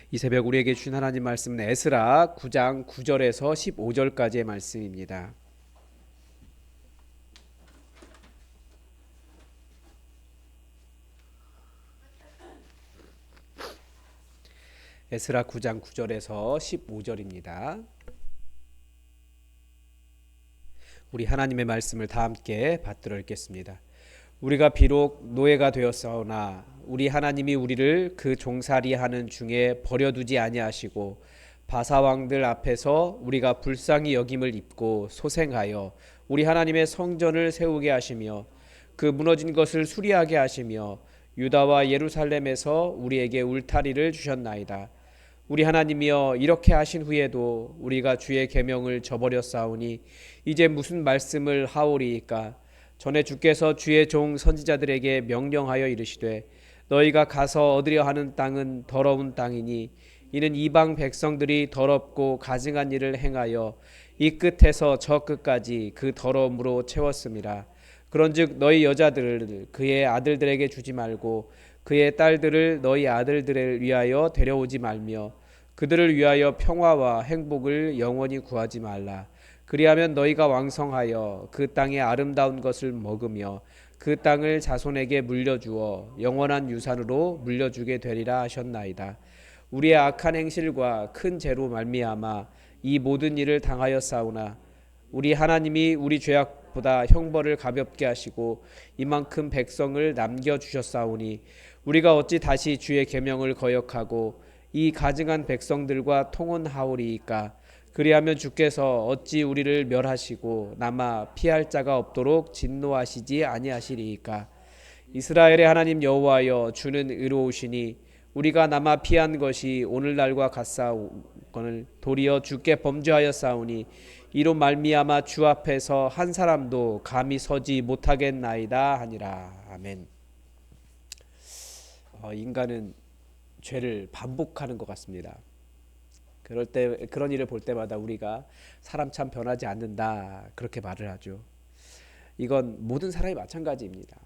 이 새벽 우리에게 주신 하나님 말씀은 에스라 9장 9절에서 15절까지의 말씀입니다. 에스라 9장 9절에서 15절입니다. 우리 하나님의 말씀을 다 함께 받들어 읽겠습니다. 우리가 비록 노예가 되었사오나 우리 하나님이 우리를 그 종살이하는 중에 버려두지 아니하시고 바사왕들 앞에서 우리가 불쌍히 여김을 입고 소생하여 우리 하나님의 성전을 세우게 하시며 그 무너진 것을 수리하게 하시며 유다와 예루살렘에서 우리에게 울타리를 주셨나이다. 우리 하나님이여, 이렇게 하신 후에도 우리가 주의 계명을 저버렸사오니 이제 무슨 말씀을 하오리이까? 전에 주께서 주의 종 선지자들에게 명령하여 이르시되 너희가 가서 얻으려 하는 땅은 더러운 땅이니 이는 이방 백성들이 더럽고 가증한 일을 행하여 이 끝에서 저 끝까지 그 더러움으로 채웠음이라. 그런즉 너희 여자들을 그의 아들들에게 주지 말고 그의 딸들을 너희 아들들을 위하여 데려오지 말며 그들을 위하여 평화와 행복을 영원히 구하지 말라. 그리하면 너희가 왕성하여 그 땅의 아름다운 것을 먹으며 그 땅을 자손에게 물려주어 영원한 유산으로 물려주게 되리라 하셨나이다. 우리의 악한 행실과 큰 죄로 말미암아 이 모든 일을 당하였사오나 우리 하나님이 우리 죄악보다 형벌을 가볍게 하시고 이만큼 백성을 남겨주셨사오니 우리가 어찌 다시 주의 계명을 거역하고 이 가증한 백성들과 통혼하오리이까? 그리하면 주께서 어찌 우리를 멸하시고 남아 피할 자가 없도록 진노하시지 아니하시리이까? 이스라엘의 하나님 여호와여, 주는 의로우시니 우리가 남아 피한 것이 오늘날과 같사오거늘 도리어 주께 범죄하였사오니 이로 말미암아 주 앞에서 한 사람도 감히 서지 못하겠나이다 하니라. 아멘. 인간은 죄를 반복하는 것 같습니다. 그럴 때 그런 일을 볼 때마다 우리가 사람 참 변하지 않는다 그렇게 말을 하죠. 이건 모든 사람이 마찬가지입니다.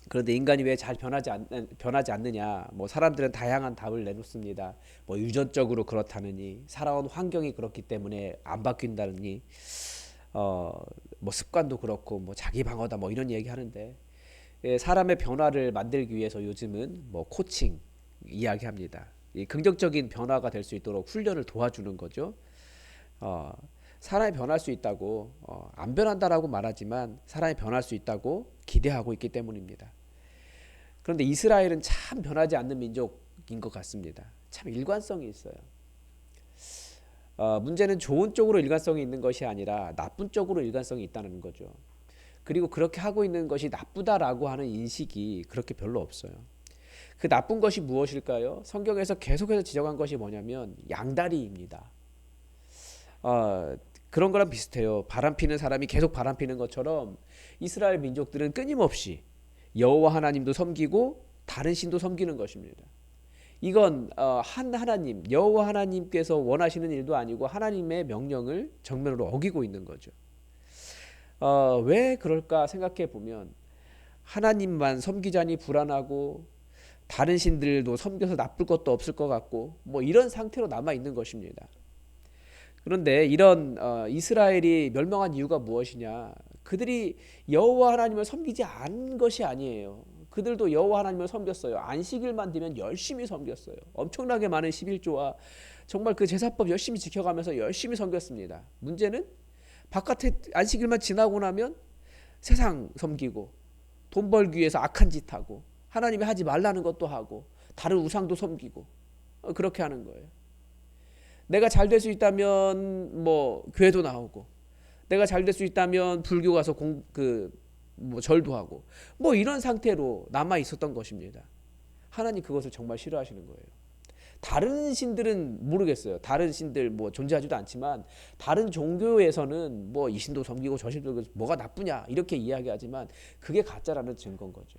그런데 인간이 왜 잘 변하지 않느냐? 뭐 사람들은 다양한 답을 내놓습니다. 뭐 유전적으로 그렇다느니, 살아온 환경이 그렇기 때문에 안 바뀐다느니, 뭐 습관도 그렇고, 뭐 자기 방어다 뭐 이런 얘기 하는데, 사람의 변화를 만들기 위해서 요즘은 뭐 코칭 이야기합니다. 이 긍정적인 변화가 될 수 있도록 훈련을 도와주는 거죠. 어, 사람이 변할 수 있다고 안 변한다라고 말하지만 사람이 변할 수 있다고 기대하고 있기 때문입니다. 그런데 이스라엘은 참 변하지 않는 민족인 것 같습니다. 참 일관성이 있어요. 문제는 좋은 쪽으로 일관성이 있는 것이 아니라 나쁜 쪽으로 일관성이 있다는 거죠. 그리고 그렇게 하고 있는 것이 나쁘다라고 하는 인식이 그렇게 별로 없어요. 그 나쁜 것이 무엇일까요? 성경에서 계속해서 지적한 것이 뭐냐면 양다리입니다. 그런 거랑 비슷해요. 바람 피는 사람이 계속 바람 피는 것처럼 이스라엘 민족들은 끊임없이 여호와 하나님도 섬기고 다른 신도 섬기는 것입니다. 이건 한 하나님, 여호와 하나님께서 원하시는 일도 아니고 하나님의 명령을 정면으로 어기고 있는 거죠. 왜 그럴까 생각해 보면 하나님만 섬기자니 불안하고 다른 신들도 섬겨서 나쁠 것도 없을 것 같고 뭐 이런 상태로 남아 있는 것입니다. 그런데 이런 이스라엘이 멸망한 이유가 무엇이냐? 그들이 여호와 하나님을 섬기지 않은 것이 아니에요. 그들도 여호와 하나님을 섬겼어요. 안식일만 되면 열심히 섬겼어요. 엄청나게 많은 11조와 정말 그 제사법 열심히 지켜가면서 열심히 섬겼습니다. 문제는 바깥에 안식일만 지나고 나면 세상 섬기고 돈 벌기 위해서 악한 짓 하고 하나님이 하지 말라는 것도 하고 다른 우상도 섬기고 그렇게 하는 거예요. 내가 잘 될 수 있다면 뭐 교회도 나오고 내가 잘 될 수 있다면 불교 가서 뭐 절도 하고 뭐 이런 상태로 남아 있었던 것입니다. 하나님 그것을 정말 싫어하시는 거예요. 다른 신들은 모르겠어요. 다른 신들 뭐 존재하지도 않지만 다른 종교에서는 뭐 이 신도 섬기고 저 신도 섬기고 뭐가 나쁘냐 이렇게 이야기하지만 그게 가짜라는 증거인 거죠.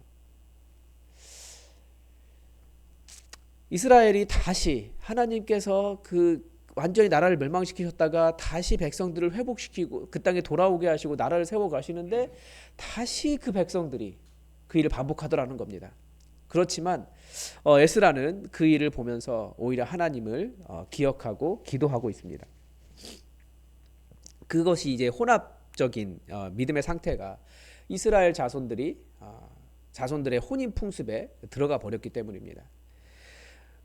이스라엘이 다시 하나님께서 그 완전히 나라를 멸망시키셨다가 다시 백성들을 회복시키고 그 땅에 돌아오게 하시고 나라를 세워 가시는데 다시 그 백성들이 그 일을 반복하더라는 겁니다. 그렇지만 에스라는 그 일을 보면서 오히려 하나님을 기억하고 기도하고 있습니다. 그것이 이제 혼합적인 믿음의 상태가 이스라엘 자손들의 혼인 풍습에 들어가 버렸기 때문입니다.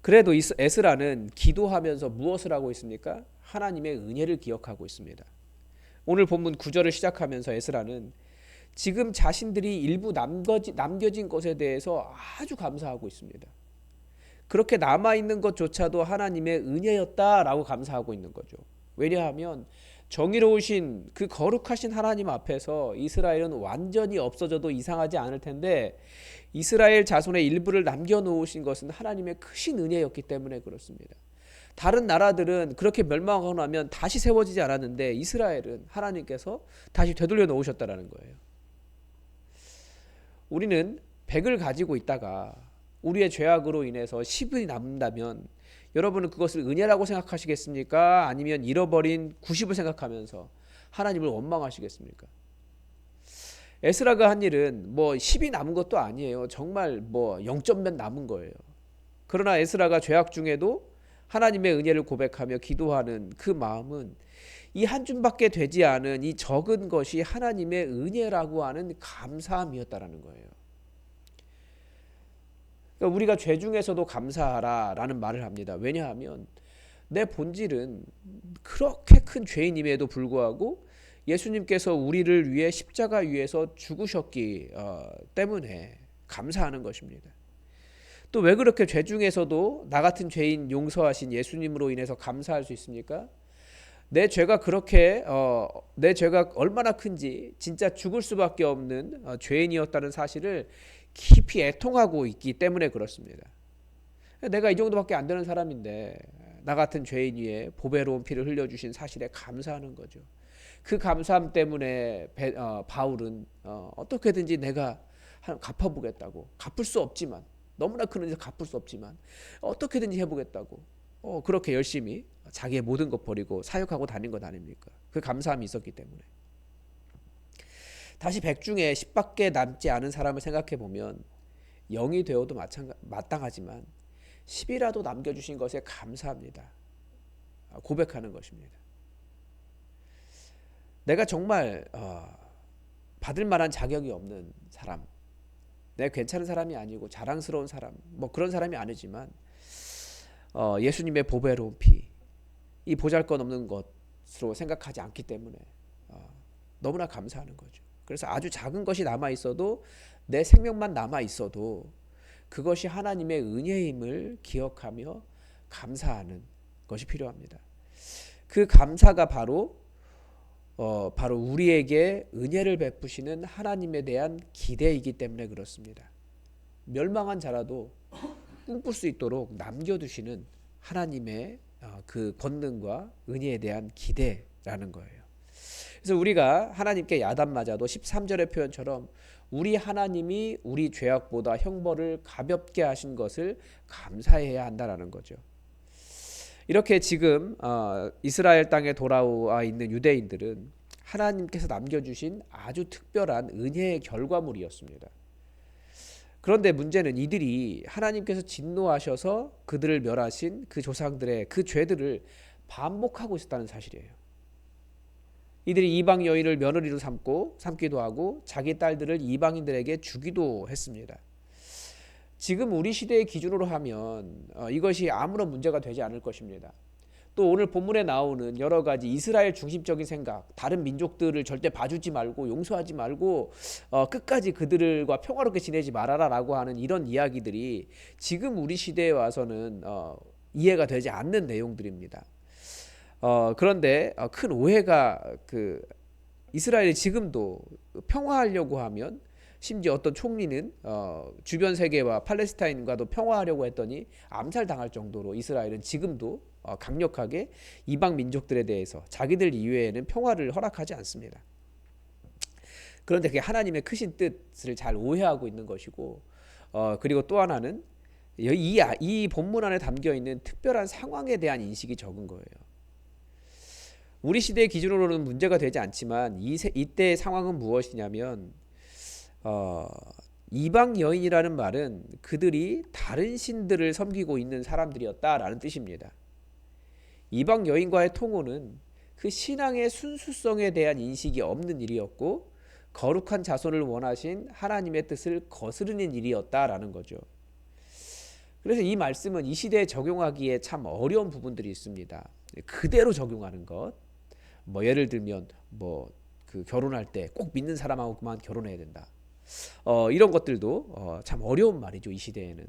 그래도 에스라는 기도하면서 무엇을 하고 있습니까? 하나님의 은혜를 기억하고 있습니다. 오늘 본문 9절을 시작하면서 에스라는 지금 자신들이 일부 남겨진 것에 대해서 아주 감사하고 있습니다. 그렇게 남아있는 것조차도 하나님의 은혜였다라고 감사하고 있는 거죠. 왜냐하면 정의로우신 그 거룩하신 하나님 앞에서 이스라엘은 완전히 없어져도 이상하지 않을 텐데 이스라엘 자손의 일부를 남겨놓으신 것은 하나님의 크신 은혜였기 때문에 그렇습니다. 다른 나라들은 그렇게 멸망하고 나면 다시 세워지지 않았는데 이스라엘은 하나님께서 다시 되돌려 놓으셨다라는 거예요. 우리는 100을 가지고 있다가 우리의 죄악으로 인해서 10이 남는다면 여러분은 그것을 은혜라고 생각하시겠습니까? 아니면 잃어버린 90을 생각하면서 하나님을 원망하시겠습니까? 에스라가 한 일은 뭐 10이 남은 것도 아니에요. 정말 뭐 0몇 남은 거예요. 그러나 에스라가 죄악 중에도 하나님의 은혜를 고백하며 기도하는 그 마음은 이 한 줌밖에 되지 않은 이 적은 것이 하나님의 은혜라고 하는 감사함이었다라는 거예요. 그러니까 우리가 죄 중에서도 감사하라라는 말을 합니다. 왜냐하면 내 본질은 그렇게 큰 죄인임에도 불구하고 예수님께서 우리를 위해 십자가 위에서 죽으셨기 때문에 감사하는 것입니다. 또 왜 그렇게 죄 중에서도 나 같은 죄인 용서하신 예수님으로 인해서 감사할 수 있습니까? 내 죄가 얼마나 큰지 진짜 죽을 수밖에 없는 죄인이었다는 사실을 깊이 애통하고 있기 때문에 그렇습니다. 내가 이 정도밖에 안 되는 사람인데 나 같은 죄인 위에 보배로운 피를 흘려주신 사실에 감사하는 거죠. 그 감사함 때문에 바울은 어떻게든지 내가 갚아보겠다고, 갚을 수 없지만 너무나 큰 은혜에서 갚을 수 없지만 어떻게든지 해보겠다고 그렇게 열심히 자기의 모든 것 버리고 사역하고 다닌 것 아닙니까? 그 감사함이 있었기 때문에. 다시 100 중에 10밖에 남지 않은 사람을 생각해 보면 0이 되어도 마땅하지만 10이라도 남겨주신 것에 감사합니다. 고백하는 것입니다. 내가 정말 받을 만한 자격이 없는 사람, 내가 괜찮은 사람이 아니고 자랑스러운 사람, 뭐 그런 사람이 아니지만 예수님의 보배로운 피, 이 보잘것없는 것으로 생각하지 않기 때문에 너무나 감사하는 거죠. 그래서 아주 작은 것이 남아 있어도 내 생명만 남아 있어도 그것이 하나님의 은혜임을 기억하며 감사하는 것이 필요합니다. 그 감사가 바로 우리에게 은혜를 베푸시는 하나님에 대한 기대이기 때문에 그렇습니다. 멸망한 자라도 꿈꿀 수 있도록 남겨두시는 하나님의 그 권능과 은혜에 대한 기대라는 거예요. 그래서 우리가 하나님께 야단 맞아도 13절의 표현처럼 우리 하나님이 우리 죄악보다 형벌을 가볍게 하신 것을 감사해야 한다라는 거죠. 이렇게 지금 이스라엘 땅에 돌아와 있는 유대인들은 하나님께서 남겨주신 아주 특별한 은혜의 결과물이었습니다. 그런데 문제는 이들이 하나님께서 진노하셔서 그들을 멸하신 그 조상들의 그 죄들을 반복하고 있었다는 사실이에요. 이들이 이방 여인을 며느리로 삼기도 하고 자기 딸들을 이방인들에게 주기도 했습니다. 지금 우리 시대의 기준으로 하면 이것이 아무런 문제가 되지 않을 것입니다. 또 오늘 본문에 나오는 여러 가지 이스라엘 중심적인 생각, 다른 민족들을 절대 봐주지 말고 용서하지 말고 끝까지 그들과 평화롭게 지내지 말아라라고 하는 이런 이야기들이 지금 우리 시대에 와서는 이해가 되지 않는 내용들입니다. 그런데 큰 오해가 이스라엘이 지금도 평화하려고 하면 심지어 어떤 총리는 주변 세계와 팔레스타인과도 평화하려고 했더니 암살당할 정도로 이스라엘은 지금도 강력하게 이방 민족들에 대해서 자기들 이외에는 평화를 허락하지 않습니다. 그런데 그게 하나님의 크신 뜻을 잘 오해하고 있는 것이고 그리고 또 하나는 이 본문 안에 담겨있는 특별한 상황에 대한 인식이 적은 거예요. 우리 시대의 기준으로는 문제가 되지 않지만 이때의 상황은 무엇이냐면 이방 여인이라는 말은 그들이 다른 신들을 섬기고 있는 사람들이었다라는 뜻입니다. 이방 여인과의 통혼은 그 신앙의 순수성에 대한 인식이 없는 일이었고 거룩한 자손을 원하신 하나님의 뜻을 거스르는 일이었다라는 거죠. 그래서 이 말씀은 이 시대에 적용하기에 참 어려운 부분들이 있습니다. 그대로 적용하는 것. 뭐 예를 들면 그 결혼할 때 꼭 믿는 사람하고만 결혼해야 된다. 이런 것들도 참 어려운 말이죠, 이 시대에는.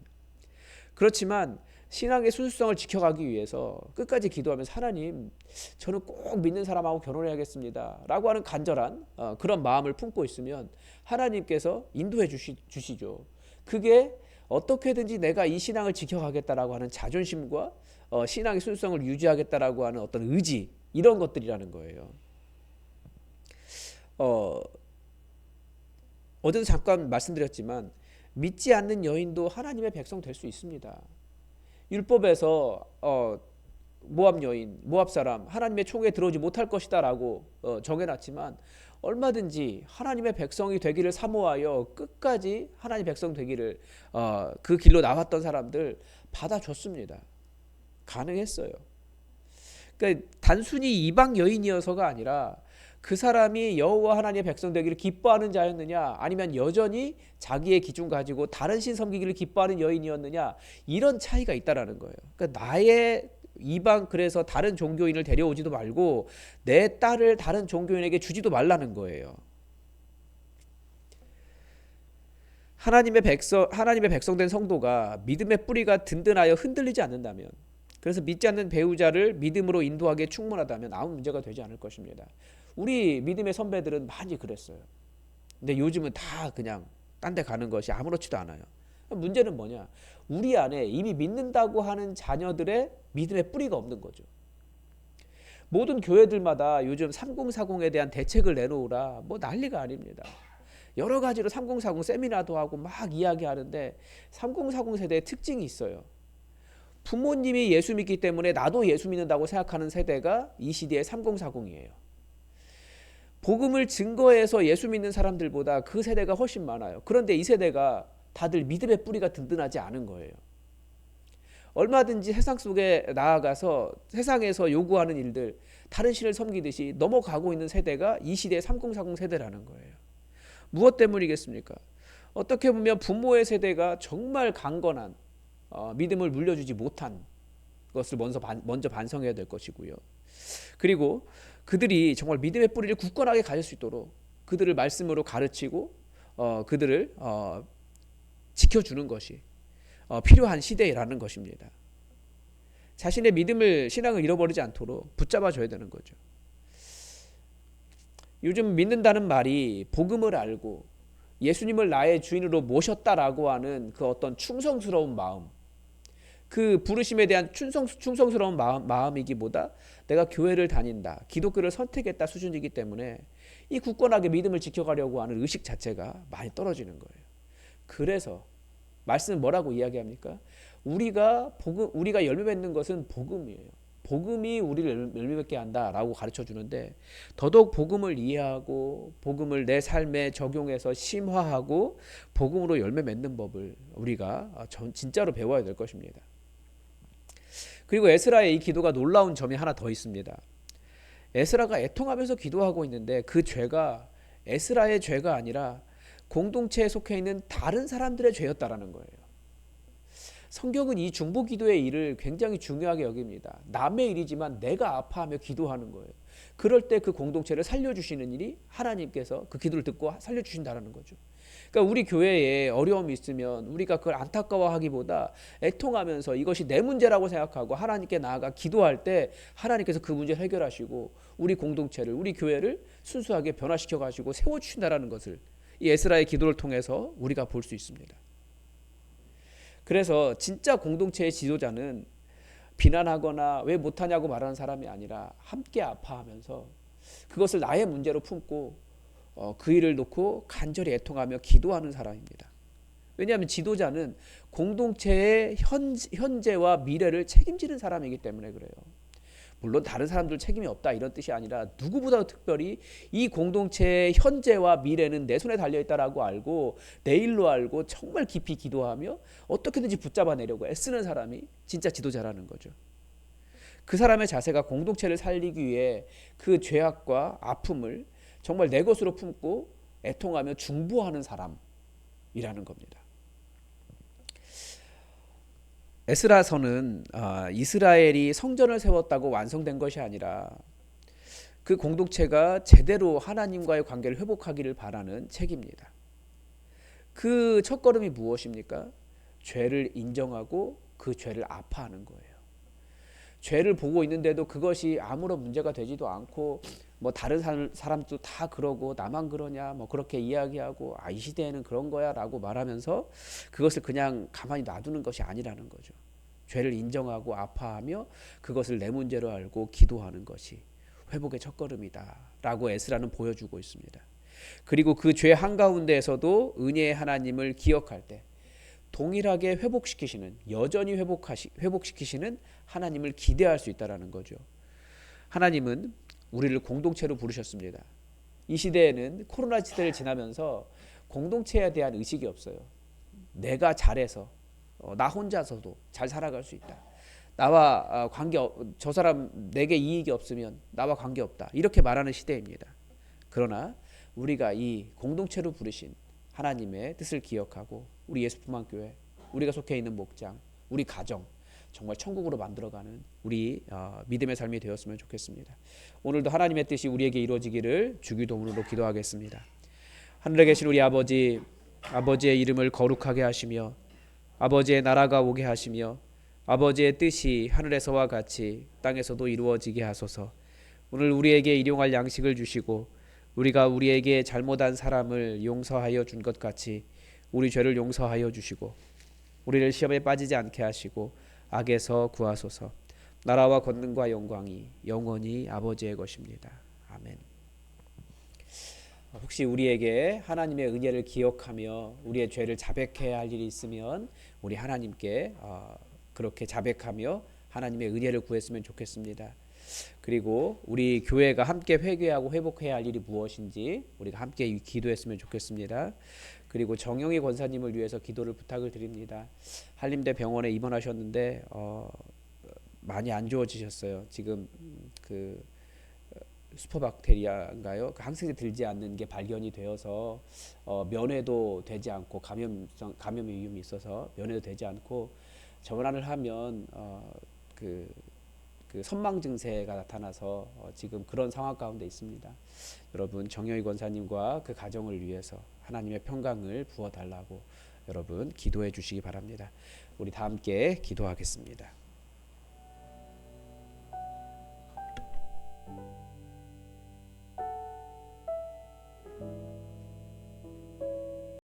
그렇지만 신앙의 순수성을 지켜가기 위해서 끝까지 기도하면서 하나님, 저는 꼭 믿는 사람하고 결혼해야겠습니다 라고 하는 간절한 그런 마음을 품고 있으면 하나님께서 인도해 주시죠. 그게 어떻게든지 내가 이 신앙을 지켜가겠다라고 하는 자존심과 신앙의 순수성을 유지하겠다라고 하는 어떤 의지, 이런 것들이라는 거예요. 어제도 잠깐 말씀드렸지만 믿지 않는 여인도 하나님의 백성 될 수 있습니다. 율법에서 모압 여인, 모압 사람 하나님의 총에 들어오지 못할 것이다 라고 정해놨지만 얼마든지 하나님의 백성이 되기를 사모하여 끝까지 하나님의 백성 되기를 그 길로 나왔던 사람들 받아줬습니다. 가능했어요. 그러니까 단순히 이방 여인이어서가 아니라 그 사람이 여호와 하나님의 백성 되기를 기뻐하는 자였느냐, 아니면 여전히 자기의 기준 가지고 다른 신 섬기기를 기뻐하는 여인이었느냐, 이런 차이가 있다라는 거예요. 그러니까 나의 이방, 그래서 다른 종교인을 데려오지도 말고 내 딸을 다른 종교인에게 주지도 말라는 거예요. 하나님의 백성된 성도가 믿음의 뿌리가 든든하여 흔들리지 않는다면, 그래서 믿지 않는 배우자를 믿음으로 인도하기에 충분하다면 아무 문제가 되지 않을 것입니다. 우리 믿음의 선배들은 많이 그랬어요. 근데 요즘은 다 그냥 딴 데 가는 것이 아무렇지도 않아요. 문제는 뭐냐? 우리 안에 이미 믿는다고 하는 자녀들의 믿음의 뿌리가 없는 거죠. 모든 교회들마다 요즘 3040에 대한 대책을 내놓으라 뭐 난리가 아닙니다. 여러 가지로 3040 세미나도 하고 막 이야기하는데 3040 세대의 특징이 있어요. 부모님이 예수 믿기 때문에 나도 예수 믿는다고 생각하는 세대가 이 시대의 3040이에요. 복음을 증거해서 예수 믿는 사람들보다 그 세대가 훨씬 많아요. 그런데 이 세대가 다들 믿음의 뿌리가 든든하지 않은 거예요. 얼마든지 세상 속에 나아가서 세상에서 요구하는 일들, 다른 신을 섬기듯이 넘어가고 있는 세대가 이 시대의 3040 세대라는 거예요. 무엇 때문이겠습니까? 어떻게 보면 부모의 세대가 정말 강건한 믿음을 물려주지 못한 것을 먼저 반성해야 될 것이고요. 그리고 그들이 정말 믿음의 뿌리를 굳건하게 가질 수 있도록 그들을 말씀으로 가르치고 그들을 지켜주는 것이 필요한 시대라는 것입니다. 자신의 신앙을 잃어버리지 않도록 붙잡아줘야 되는 거죠. 요즘 믿는다는 말이 복음을 알고 예수님을 나의 주인으로 모셨다라고 하는 그 어떤 충성스러운 마음, 그 부르심에 대한 충성스러운 마음이기보다 내가 교회를 다닌다, 기독교를 선택했다 수준이기 때문에 이 굳건하게 믿음을 지켜가려고 하는 의식 자체가 많이 떨어지는 거예요. 그래서 말씀은 뭐라고 이야기합니까? 우리가 열매 맺는 것은 복음이에요. 복음이 우리를 열매 맺게 한다라고 가르쳐 주는데, 더더욱 복음을 이해하고 복음을 내 삶에 적용해서 심화하고 복음으로 열매 맺는 법을 우리가 진짜로 배워야 될 것입니다. 그리고 에스라의 이 기도가 놀라운 점이 하나 더 있습니다. 에스라가 애통하면서 기도하고 있는데 그 죄가 에스라의 죄가 아니라 공동체에 속해 있는 다른 사람들의 죄였다라는 거예요. 성경은 이 중보 기도의 일을 굉장히 중요하게 여깁니다. 남의 일이지만 내가 아파하며 기도하는 거예요. 그럴 때 그 공동체를 살려주시는 일이 하나님께서 그 기도를 듣고 살려주신다는 거죠. 그러니까 우리 교회에 어려움이 있으면 우리가 그걸 안타까워하기보다 애통하면서 이것이 내 문제라고 생각하고 하나님께 나아가 기도할 때 하나님께서 그 문제를 해결하시고 우리 공동체를, 우리 교회를 순수하게 변화시켜 가지고 세워주신다는 것을 이 에스라의 기도를 통해서 우리가 볼 수 있습니다. 그래서 진짜 공동체의 지도자는 비난하거나 왜 못하냐고 말하는 사람이 아니라 함께 아파하면서 그것을 나의 문제로 품고 그 일을 놓고 간절히 애통하며 기도하는 사람입니다. 왜냐하면 지도자는 공동체의 현재와 미래를 책임지는 사람이기 때문에 그래요. 물론 다른 사람들 책임이 없다 이런 뜻이 아니라 누구보다 특별히 이 공동체의 현재와 미래는 내 손에 달려있다라고 알고 내일로 알고 정말 깊이 기도하며 어떻게든지 붙잡아내려고 애쓰는 사람이 진짜 지도자라는 거죠. 그 사람의 자세가 공동체를 살리기 위해 그 죄악과 아픔을 정말 내 것으로 품고 애통하며 중보하는 사람이라는 겁니다. 에스라서는 이스라엘이 성전을 세웠다고 완성된 것이 아니라 그 공동체가 제대로 하나님과의 관계를 회복하기를 바라는 책입니다. 그 첫걸음이 무엇입니까? 죄를 인정하고 그 죄를 아파하는 거예요. 죄를 보고 있는데도 그것이 아무런 문제가 되지도 않고 뭐 다른 사람도 다 그러고 나만 그러냐 뭐 그렇게 이야기하고 이 시대에는 그런 거야 라고 말하면서 그것을 그냥 가만히 놔두는 것이 아니라는 거죠. 죄를 인정하고 아파하며 그것을 내 문제로 알고 기도하는 것이 회복의 첫걸음이다 라고 에스라는 보여주고 있습니다. 그리고 그 죄 한가운데에서도 은혜의 하나님을 기억할 때 동일하게 회복시키시는, 여전히 회복시키시는 하나님을 기대할 수 있다는 거죠. 하나님은 우리를 공동체로 부르셨습니다. 이 시대에는 코로나 시대를 지나면서 공동체에 대한 의식이 없어요. 내가 잘해서 나 혼자서도 잘 살아갈 수 있다. 나와 저 사람 내게 이익이 없으면 나와 관계없다. 이렇게 말하는 시대입니다. 그러나 우리가 이 공동체로 부르신 하나님의 뜻을 기억하고 우리 예수품만교회, 우리가 속해 있는 목장, 우리 가정 정말 천국으로 만들어가는 우리 믿음의 삶이 되었으면 좋겠습니다. 오늘도 하나님의 뜻이 우리에게 이루어지기를 주기도문으로 기도하겠습니다. 하늘에 계신 우리 아버지, 아버지의 이름을 거룩하게 하시며 아버지의 나라가 오게 하시며 아버지의 뜻이 하늘에서와 같이 땅에서도 이루어지게 하소서. 오늘 우리에게 일용할 양식을 주시고 우리가 우리에게 잘못한 사람을 용서하여 준 것 같이 우리 죄를 용서하여 주시고 우리를 시험에 빠지지 않게 하시고 악에서 구하소서. 나라와 권능과 영광이 영원히 아버지의 것입니다. 아멘. 혹시 우리에게 하나님의 은혜를 기억하며 우리의 죄를 자백해야 할 일이 있으면 우리 하나님께 그렇게 자백하며 하나님의 은혜를 구했으면 좋겠습니다. 그리고 우리 교회가 함께 회개하고 회복해야 할 일이 무엇인지 우리가 함께 기도했으면 좋겠습니다. 그리고 정영희 권사님을 위해서 기도를 부탁을 드립니다. 한림대 병원에 입원하셨는데 많이 안 좋아지셨어요. 지금 그 슈퍼박테리아인가요? 그 항생제 들지 않는 게 발견이 되어서 면회도 되지 않고 감염의 위험이 있어서 면회도 되지 않고 전환을 하면 그 선망 증세가 나타나서 지금 그런 상황 가운데 있습니다. 여러분 정영희 권사님과 그 가정을 위해서 하나님의 평강을 부어달라고 여러분 기도해 주시기 바랍니다. 우리 다 함께 기도하겠습니다.